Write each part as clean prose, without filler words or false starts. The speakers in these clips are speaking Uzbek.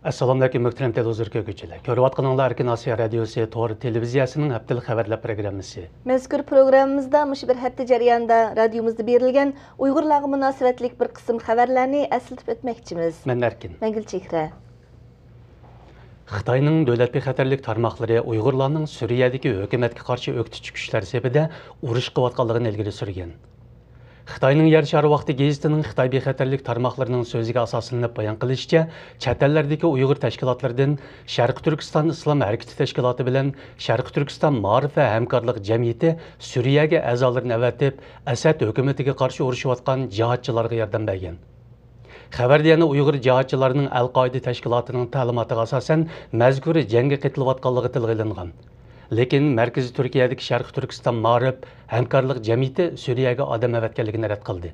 Assalamu alaykum muhtaram televizor ko'ruvchilar. Ko'rayotganinglar Erkin Osiyo radiosi to'g'ri televiziyasining haftalik xabarlar programmasi. Mazkur programmamizda mush bir hafta jarayonida radiomizda berilgan Uyg'urlarga munosabatlik bir qism xabarlarni eslatib o'tmoqchimiz. Men Erkin. Men Gulchehra. Xitoyning davlat bexatarlik tarmoqlari Uyg'urlarning Suriyadagi hukumatga qarshi o'qitish kuchlar sepida urush qilayotganligini ilgari surgan. Xitoyning Yer shari vaqti gazetining Xitoy bexatarlik tarmoqlarining so'ziga asoslanib bayon qilishicha, chet ellardagi Uyg'ur tashkilotlaridan Sharq Turkiston Islom harakati tashkiloti bilan Sharq Turkiston ma'rif va hamkorlik jamiyati Suriyaga a'zolarini avatib, Asad hukumatiga qarshi urushayotgan jihodchilarga yordam bergan. Xabarda yana Uyg'ur jihodchilarining Al-Qoida tashkilotining ta'limotiga asosan mazkur jangga qatnashayotganligi tilga olingan. Lekin Markaziy Turkiyadagi Sharq Turkiston ma'rif hamkorlik jamiyati Suriyaga odam avatganligini rad qildi.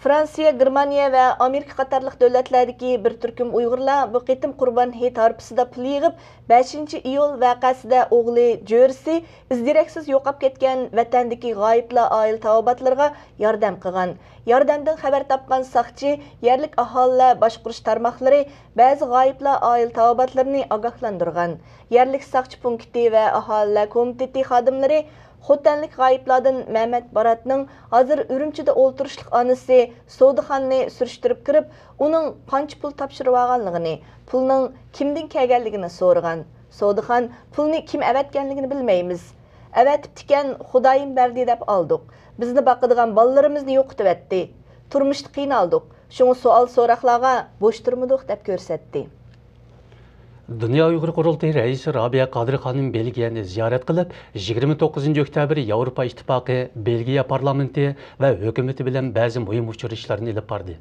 Fransiya, Germaniya va Amerika qatorliq davlatlardagi bir turkum Uyg'urlar bu qitim Qurbon hayit harpisida pul yig'ib 5-iyul vaqasida o'g'li Jo'rsi izdiraksiz yo'qolib ketgan vatandagi g'oyiblar oila tavobatlarga yordam qilgan. Yordamdan xabar topgan soqchi, yerlik aholilar boshqarish tarmoqlari ba'zi g'oyiblar oila tavobatlarini ogohlantirgan. Yerlik soqchi punkti va aholilar komiteti xodimlari Xotanlik g'oyiblardan Mehmet Baratning hozir Urumchida o'ltirishlik onasi Sodixonni surishtirib kirib, uning qancha pul topshirib olganligini, pulning kimdan kelganligini so'ragan. Sodixon pulni kim avatganligini bilmaymiz. Avatibdikan Xudoyim berdi deb oldik. Bizni boqadigan bolalarimizni yo'qotibdi. Turmushda qiynaldik. Shunga savol so'roqlarga bo'sh turmadik deb ko'rsatdi. Dünya Uyghur Qurultayı Reisi Rabia Qadri Xonim Belgiyani ziyorat qilib, 29 oktyabr Yevropa İttifaqı, Belgiya parlamenti va hukumati bilan ba'zi muhim uchrashuvlarni olib bordi.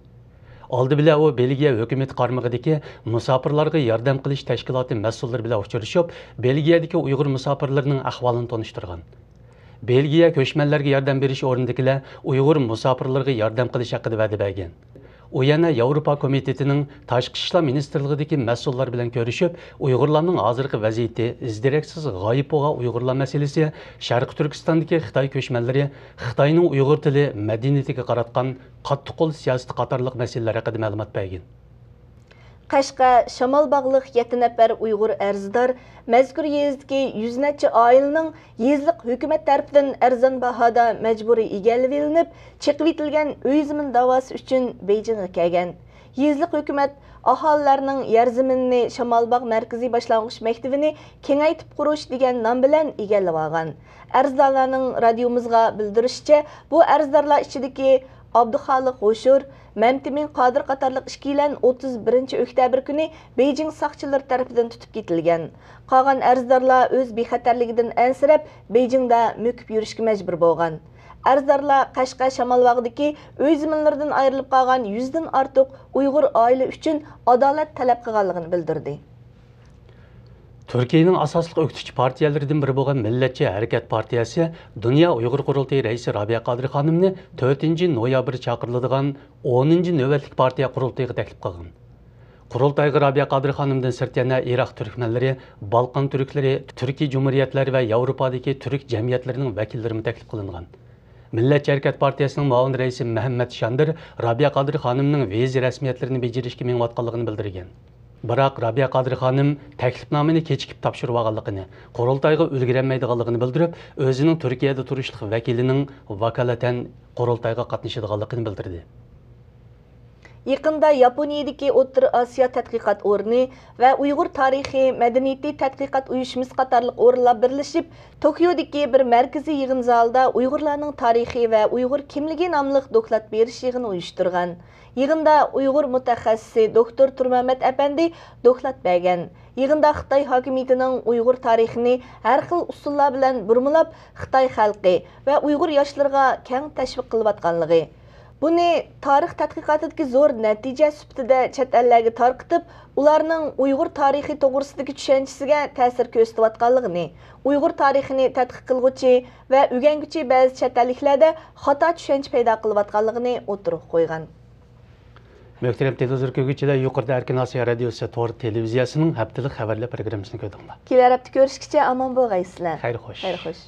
Oldi bilan u Belgiya hukumat qarmog'idagi musofirlarga yordam qilish tashkiloti mas'ullari bilan uchrashib, Belgiyadagi Uyg'ur musofirlarining ahvolini tanishtirgan. Belgiya ko'chmanlarga yordam berish o'rnidagilar Uyg'ur musofirlarga yordam qilish haqida va'da bergan. O yana Yevropa Komitetining Tashqi ishlar ministrligidagi mas'ullar bilan ko'rishib, Uyg'urlarning hozirgi vaziyati, izdiraksiz g'oyib bo'lgan Uyg'urlar masalasi, Sharq Turkistondagi Xitoy ko'chmanlari, Xitoyning Uyg'ur tili madaniyatiga qaratgan qattiq-qo'l siyosati qatorliq masalalar haqida ma'lumot bergan. Qashqa Shamol bog'liq 7 nafar Uyg'ur arzdor mazkur yezdagi 100 necha oilaning yezliq hukumat tarafidan arzon bahoda majburiy egallab olinib, chiqib etilgan uy zamin da'vosi uchun Beyjingga kelgan. Yezliq hukumat aholilarning yer zaminini Shamolbog' markaziy boshlang'ich maktabini kengaytib qurish degan nom bilan egallab olgan. Arzdorlarning radiomizga bildirishicha, bu arzdorlar ichidagi Abduxoliq G'o'shur, Mamtimin Qodir qatorliq ishkilan 31 oktyabr kuni Beyjing soqchilari tarafidan tutib ketilgan. Qolgan arzdorlar o'z bexatarligidan ansirab Beyjingda mo'kib yurishga majbur bo'lgan. Arzdorlar Qashqa Shamolbog'dagi uy zaminlaridan ayrilib qolgan 100 dan ortiq Uyg'ur oila uchun adolat talab qilganligini bildirdi. Türkiye'nin asaslı öktücü partiyalaridan biri bo'lgan Millatchi Harakat partiyasi Dünya Uyg'ur Qurultayı Reisi Rabia Qadri Xonimni 4-noyabr chaqiriladigan 10-navbatlik partiya qurultayiga taklif qilgan. Qurultayga Rabia Qadri Xonimdan sirt yana Iroq turkmanlari, Balqon turklari, Turkiy Cumhuriyatlari va Yevropadagi turk jamiyatlarining vakillari taklif qilingan. Millatchi Harakat partiyasining muavin raisi Muhammad Shandir Rabia Qadri Xonimning vezi rasmiyatlarini bajarishga minayotganligini bildirgan. Biroq Rabia Qadri Xonim taklifnomani kechikib topshirib olganligini, qurultayga ulgurolmaydiganligini bildirib, o'zining Turkiyada turishlik vakilining vakolatan qurultayga qatnashadiganligini bildirdi. Yaqında Yaponiyadagi O'rta Osiyo tadqiqot o'rni va Uyg'ur tarixi madaniyati tadqiqot uyushmasi qatorliq o'rinlar birlashib, Tokiodagi bir markaziy yig'in zalida Uyg'urlarning tarixi va Uyg'ur kimligi nomli doklad berish yig'ini uyushtirgan. Yig'inda Uyg'ur mutaxassisi doktor Turmamat Apandi doklad bergan. Yig'inda Xitoy hokimiyatining Uyg'ur tarixini har xil usullar bilan burmilab, Xitoy xalqi va Uyg'ur yoshlariga keng tashviq qilayotganligi, buni tarix tadqiqotidagi zo'r natija sifatida chet ellarga tarqitib, ularning Uyg'ur tarixi to'g'risidagi tushunchasiga ta'sir ko'rsatayotganligini, Uyg'ur tarixini tadqiq qilguvchi va o'rganguchi ba'zi chet elliklarda xato tushuncha paydo qilayotganligini o'tirib qo'ygan. Muhtaram televizor ko'ruvchilar, yuqorida Erkin Osiyo radiosi to'g'ri televiziyasining haftalik xabarlar programmasini ko'rdinglar. Kelar hafta ko'rishguncha omon bo'lg'aysizlar. Xayr xo'sh. Xayr xo'sh.